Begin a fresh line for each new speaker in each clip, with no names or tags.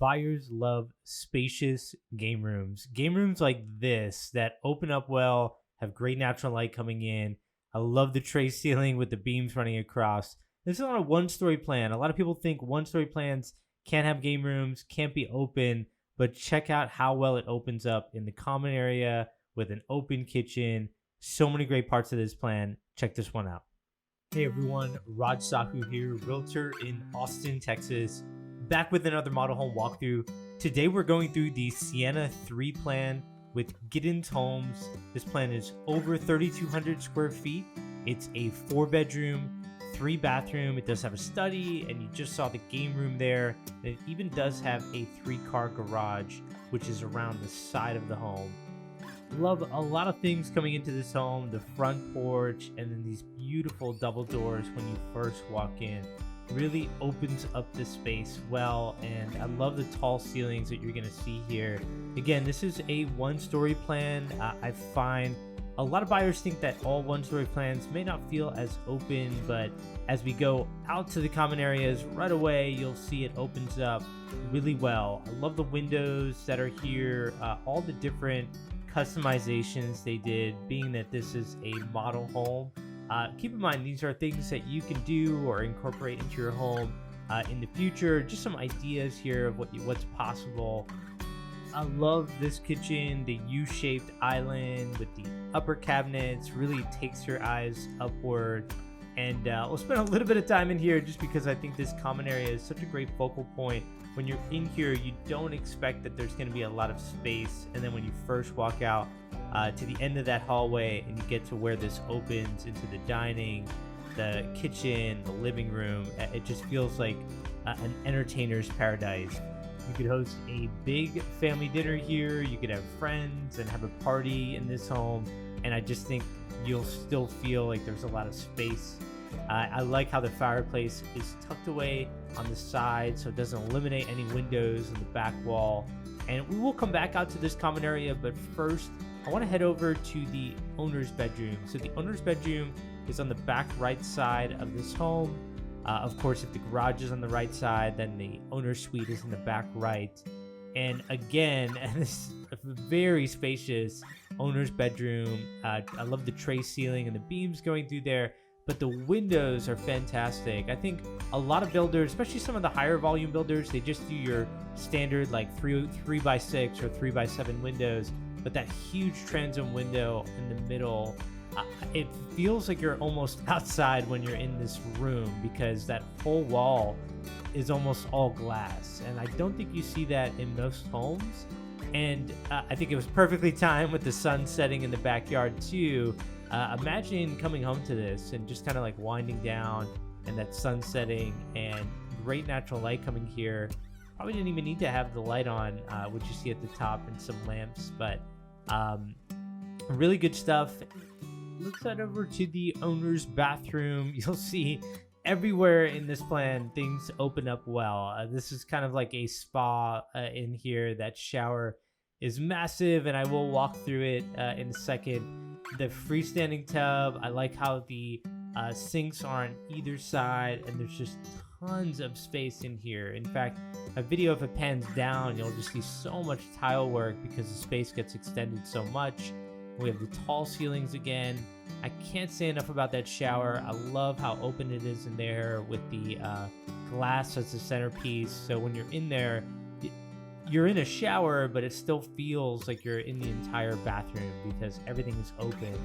Buyers love spacious game rooms. Game rooms like this that open up well, have great natural light coming in. I love the tray ceiling with the beams running across. This is not a one-story plan. A lot of people think one-story plans can't have game rooms, can't be open, but check out how well it opens up in the common area with an open kitchen. So many great parts of this plan. Check this one out. Hey everyone, Raj Sahu here, Realtor in Austin, Texas. Back with another model home walkthrough. Today we're going through the Sienna 3 plan with Giddens Homes. This plan is over 3,200 square feet. It's a 4-bedroom, 3-bathroom. It does have a study, and you just saw the game room there. And it even does have a 3-car garage, which is around the side of the home. Love a lot of things coming into this home. The front porch, and then these beautiful double doors when you first walk in. Really opens up the space well, and I love the tall ceilings that you're going to see here. Again, this is a one-story plan. I find a lot of buyers think that all one-story plans may not feel as open, but as we go out to the common areas right away, you'll see it opens up really well. I love the windows that are here, all the different customizations they did, being that this is a model home. Keep in mind, these are things that you can do or incorporate into your home in the future. Just some ideas here of what's possible. I love this kitchen, the U-shaped island with the upper cabinets really takes your eyes upward. And we'll spend a little bit of time in here just because I think this common area is such a great focal point. When you're in here, you don't expect that there's going to be a lot of space. And then when you first walk out to the end of that hallway and you get to where this opens into the dining, the kitchen, the living room, it just feels like an entertainer's paradise. You could host a big family dinner here. You could have friends and have a party in this home. And I just think you'll still feel like there's a lot of space. I like how the fireplace is tucked away on the side so it doesn't eliminate any windows in the back wall. And we will come back out to this common area, but first I want to head over to the owner's bedroom. So the owner's bedroom is on the back right side of this home. Of course, if the garage is on the right side, then the owner's suite is in the back right. And again, this very spacious owner's bedroom. I love the tray ceiling and the beams going through there, but the windows are fantastic. I think a lot of builders, especially some of the higher volume builders, they just do your standard like 3x6 or 3x7 windows, but that huge transom window in the middle, it feels like you're almost outside when you're in this room because that whole wall is almost all glass, and I don't think you see that in most homes. And I think it was perfectly timed with the sun setting in the backyard too. Imagine coming home to this and just kind of like winding down and that sun setting and great natural light coming here. Probably didn't even need to have the light on, which you see at the top, and some lamps, but really good stuff. Let's head over to the owner's bathroom. You'll see everywhere in this plan things open up well. This is kind of like a spa in here. That shower is massive, and I will walk through it in a second. The freestanding tub, I like how the sinks are on either side, and there's just tons of space in here. In fact, a video, if it pans down, you'll just see so much tile work because the space gets extended so much. We have the tall ceilings again. I can't say enough about that shower. I love how open it is in there with the glass as the centerpiece. So when you're in there, you're in a shower, but it still feels like you're in the entire bathroom because everything is open.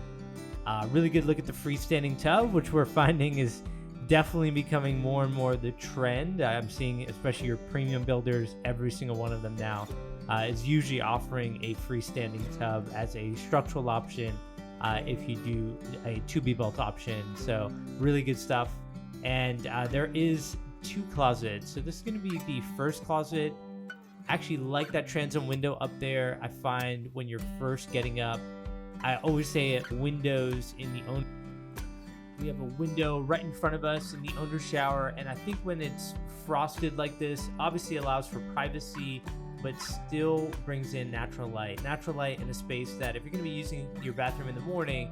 Really good look at the freestanding tub, which we're finding is definitely becoming more and more the trend. I'm seeing, especially your premium builders, every single one of them now is usually offering a freestanding tub as a structural option if you do a to-be-built option. So really good stuff. And there is 2 closets. So this is going to be the first closet. I actually like that transom window up there. I find when you're first getting up, I always say it, windows in the owner. We have a window right in front of us in the owner's shower, and I think when it's frosted like this, obviously allows for privacy, but still brings in natural light. Natural light in a space that if you're going to be using your bathroom in the morning,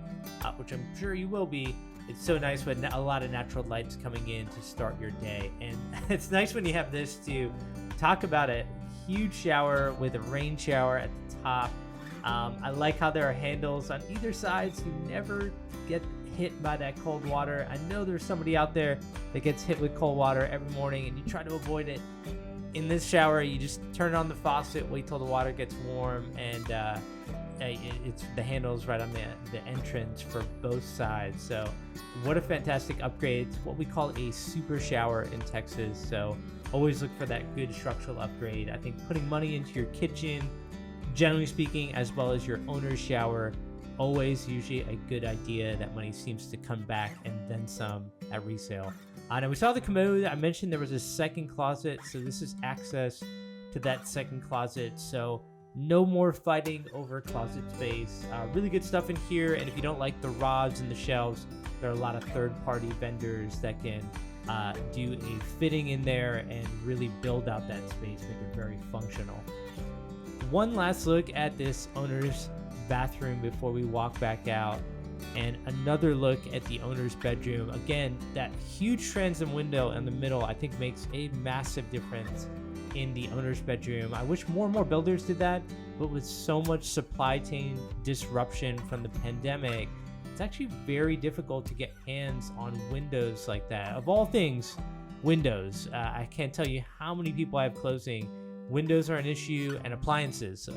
which I'm sure you will be, it's so nice when a lot of natural light's coming in to start your day. And it's nice when you have this to talk about it. huge shower with a rain shower at the top. I like how there are handles on either side, so you never get hit by that cold water. I know there's somebody out there that gets hit with cold water every morning, and you try to avoid it. In this shower, you just turn on the faucet, wait till the water gets warm, and it's the handles right on the entrance for both sides. So what a fantastic upgrade. It's what we call a super shower in Texas. So always look for that good structural upgrade. I think putting money into your kitchen, generally speaking, as well as your owner's shower, always usually a good idea. That money seems to come back and then some at resale. Now we saw the commode. I mentioned there was a second closet, so this is access to that second closet. So no more fighting over closet space. Really good stuff in here. And if you don't like the rods and the shelves, there are a lot of third-party vendors that can do a fitting in there and really build out that space, make it very functional. One last look at this owner's bathroom before we walk back out, and another look at the owner's bedroom. Again, that huge transom window in the middle I think makes a massive difference in the owner's bedroom. I wish more and more builders did that, but with so much supply chain disruption from the pandemic, it's actually very difficult to get hands on windows like that. Of all things, windows. I can't tell you how many people I have closing. Windows are an issue, and appliances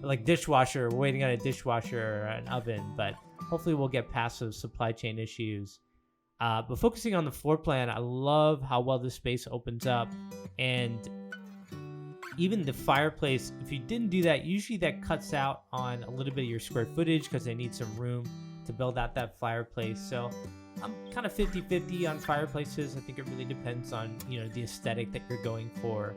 like dishwasher. We're waiting on a dishwasher or an oven, but hopefully we'll get past those supply chain issues. But focusing on the floor plan, I love how well this space opens up, and even the fireplace. If you didn't do that, usually that cuts out on a little bit of your square footage because they need some room to build out that fireplace. So I'm kind of 50-50 on fireplaces. I think it really depends on, the aesthetic that you're going for.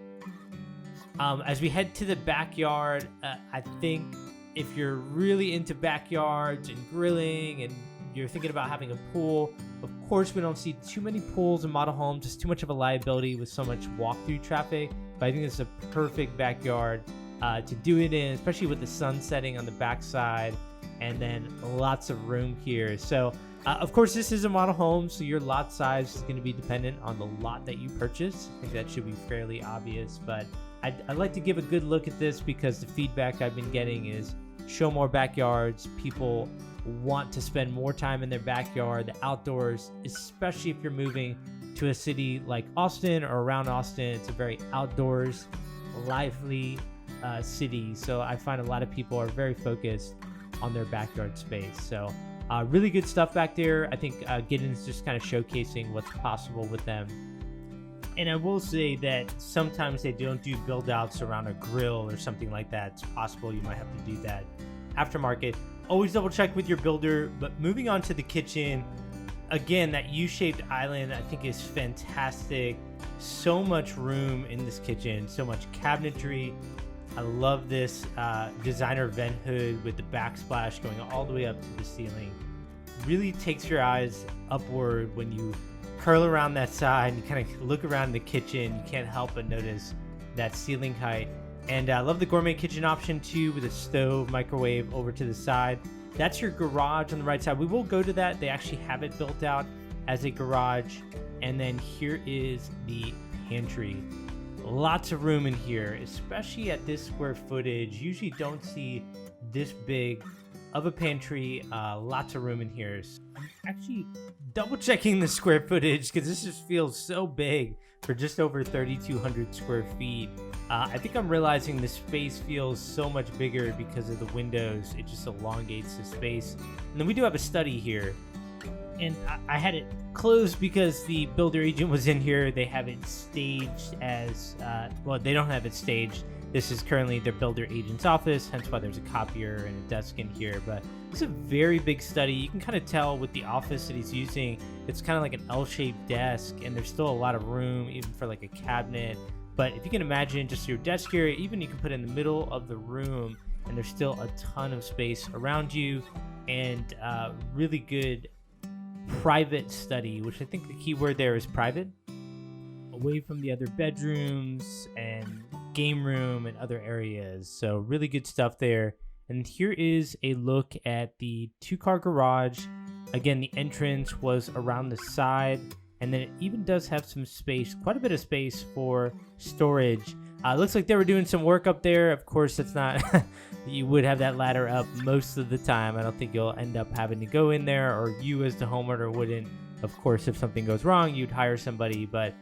As we head to the backyard, I think if you're really into backyards and grilling and you're thinking about having a pool, of course we don't see too many pools in model homes. It's too much of a liability with so much walk-through traffic, but I think it's a perfect backyard to do it in, especially with the sun setting on the backside and then lots of room here. So of course this is a model home, so your lot size is going to be dependent on the lot that you purchase. I think that should be fairly obvious, but I'd like to give a good look at this because the feedback I've been getting is show more backyards. People want to spend more time in their backyard, the outdoors, especially if you're moving to a city like Austin or around Austin. It's a very outdoors, lively city. So I find a lot of people are very focused on their backyard space. So really good stuff back there. I think Giddens just kind of showcasing what's possible with them. And I will say that sometimes they don't do build outs around a grill or something like that. It's possible you might have to do that aftermarket. Always double check with your builder. But moving on to the kitchen, again, that U-shaped island I think is fantastic. So much room in this kitchen, so much cabinetry. I love this designer vent hood with the backsplash going all the way up to the ceiling. Really takes your eyes upward when you curl around that side and kind of look around the kitchen. You can't help but notice that ceiling height. And I love the gourmet kitchen option too, with a stove, microwave over to the side. That's your garage on the right side. We will go to that. They actually have it built out as a garage. And then here is the pantry. Lots of room in here, especially at this square footage. Usually don't see this big of a pantry. Lots of room in here. So I'm actually double checking the square footage because this just feels so big for just over 3,200 square feet. I think I'm realizing the space feels so much bigger because of the windows. It just elongates the space. And then we do have a study here. And I had it closed because the builder agent was in here. They have it staged as, they don't have it staged. This is currently their builder agent's office, hence why there's a copier and a desk in here. But it's a very big study. You can kind of tell with the office that he's using, it's kind of like an L-shaped desk, and there's still a lot of room even for like a cabinet. But if you can imagine just your desk here, even you can put it in the middle of the room, and there's still a ton of space around you, and really good private study, which I think the key word there is private, away from the other bedrooms and game room and other areas. So really good stuff there. And here is a look at the 2-car garage. Again, the entrance was around the side, and then it even does have some space, quite a bit of space for storage. Looks like they were doing some work up there. Of course, it's not, you would have that ladder up most of the time. I don't think you'll end up having to go in there, or you as the homeowner wouldn't. Of course, if something goes wrong, you'd hire somebody, but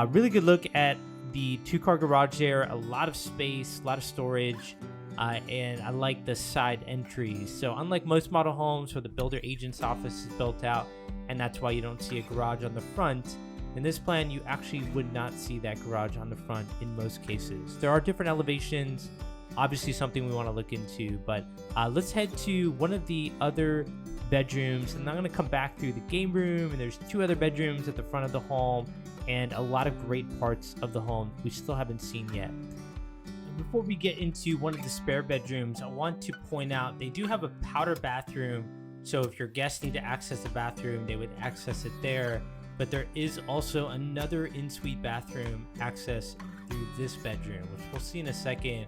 really good look at the 2-car garage there. A lot of space, a lot of storage, and I like the side entries. So unlike most model homes where the builder agent's office is built out, and that's why you don't see a garage on the front, in this plan, you actually would not see that garage on the front in most cases. There are different elevations, obviously something we want to look into, but let's head to one of the other bedrooms, and I'm going to come back through the game room, and there's 2 other bedrooms at the front of the home, and a lot of great parts of the home we still haven't seen yet. Before we get into one of the spare bedrooms, I want to point out they do have a powder bathroom, so if your guests need to access the bathroom, they would access it there. But there is also another in-suite bathroom access through this bedroom, which we'll see in a second.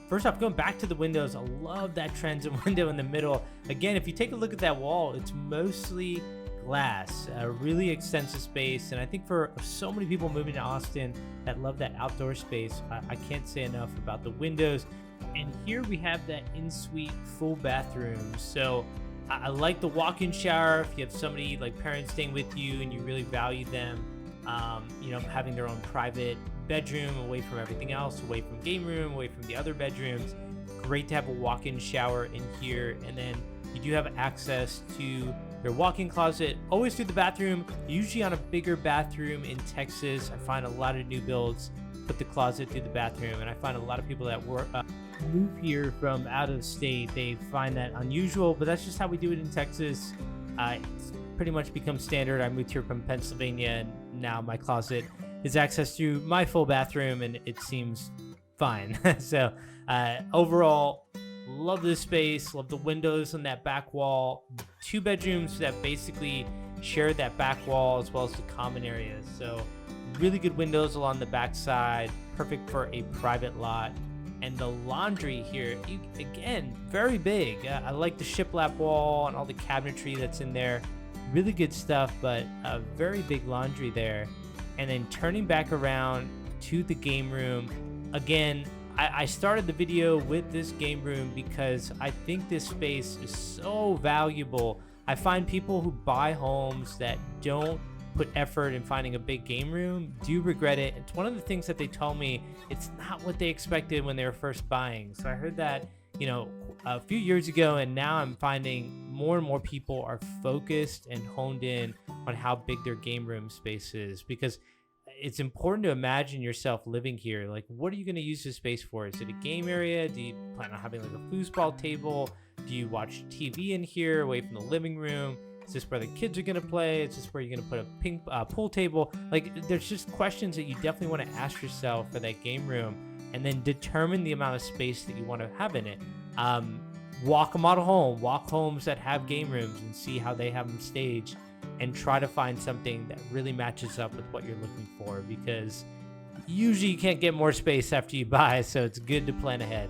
First off, going back to the windows, I love that transit window in the middle. Again, if you take a look at that wall, it's mostly glass, a really extensive space. And I think for so many people moving to Austin that love that outdoor space, I can't say enough about the windows. And here we have that in-suite full bathroom. So I like the walk-in shower. If you have somebody like parents staying with you and you really value them, having their own private bedroom away from everything else, away from game room, away from the other bedrooms, great to have a walk-in shower in here. And then you do have access to their walk-in closet always through the bathroom, usually on a bigger bathroom in Texas. I find a lot of new builds put the closet through the bathroom, and I find a lot of people that move here from out of state, they find that unusual, but that's just how we do it in Texas. It's pretty much become standard. I moved here from Pennsylvania, and now my closet is accessed through my full bathroom, and it seems fine. So overall, love this space, love the windows on that back wall. 2 bedrooms that basically share that back wall as well as the common areas. So really good windows along the back side, perfect for a private lot. And the laundry here, again, very big. I like the shiplap wall and all the cabinetry that's in there. Really good stuff, but a very big laundry there. And then turning back around to the game room, again, I started the video with this game room because I think this space is so valuable. I find people who buy homes that don't put effort in finding a big game room do regret it. It's one of the things that they tell me, it's not what they expected when they were first buying. So I heard that, a few years ago, and now I'm finding more and more people are focused and honed in on how big their game room space is, because it's important to imagine yourself living here. Like, what are you going to use this space for? Is it a game area? Do you plan on having like a foosball table? Do you watch TV in here away from the living room? Is this where the kids are going to play? Is this where you're going to put a pink pool table? Like, there's just questions that you definitely want to ask yourself for that game room, and then determine the amount of space that you want to have in it. Walk a model home, walk homes that have game rooms and see how they have them staged, and try to find something that really matches up with what you're looking for, because usually you can't get more space after you buy, so it's good to plan ahead.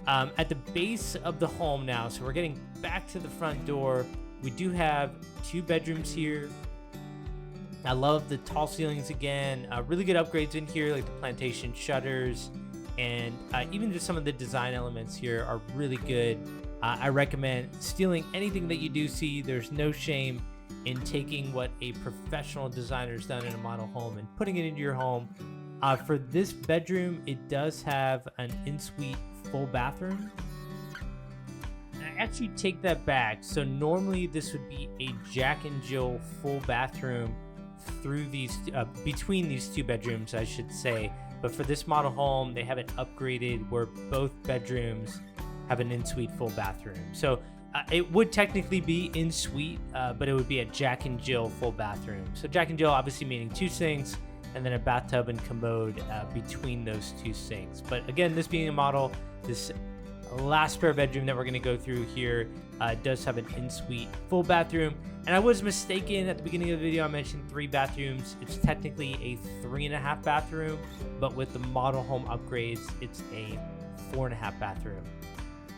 At the base of the home now, so we're getting back to the front door, we do have 2 bedrooms here. I love the tall ceilings again, really good upgrades in here, like the plantation shutters, and even just some of the design elements here are really good. I recommend stealing anything that you do see. There's no shame in taking what a professional designer's done in a model home and putting it into your home. For this bedroom, it does have an in-suite full bathroom. And I actually take that back. So normally this would be a Jack and Jill full bathroom through these between these 2 bedrooms, I should say. But for this model home, they have it upgraded where both bedrooms have an in-suite full bathroom. So it would technically be in suite, but it would be a Jack and Jill full bathroom. So Jack and Jill obviously meaning 2 sinks and then a bathtub and commode between those 2 sinks. But again, this being a model, this last spare bedroom that we're going to go through here does have an in-suite full bathroom. And I was mistaken at the beginning of the video. I mentioned 3 bathrooms. It's technically a 3.5 bathroom, but with the model home upgrades, it's a 4.5 bathroom.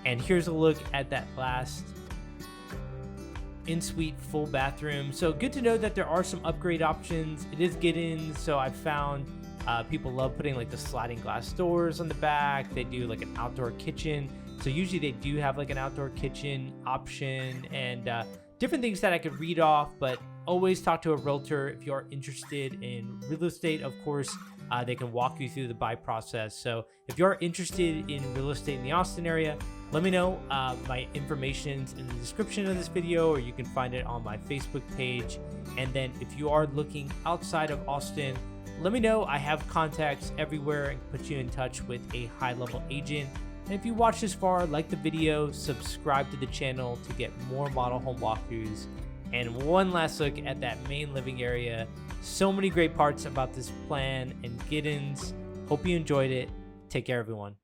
And here's a look at that last in-suite full bathroom. So good to know that there are some upgrade options. It is Giddens, so I've found People love putting like the sliding glass doors on the back. They do like an outdoor kitchen. So usually they do have like an outdoor kitchen option and different things that I could read off, but always talk to a realtor if you are interested in real estate. Of course, they can walk you through the buy process. So if you are interested in real estate in the Austin area, let me know. My information's in the description of this video, or you can find it on my Facebook page. And then if you are looking outside of Austin, let me know. I have contacts everywhere and put you in touch with a high-level agent. And if you watch this far, like the video, subscribe to the channel to get more model home walkthroughs. And one last look at that main living area. So many great parts about this plan and Giddens. Hope you enjoyed it. Take care, everyone.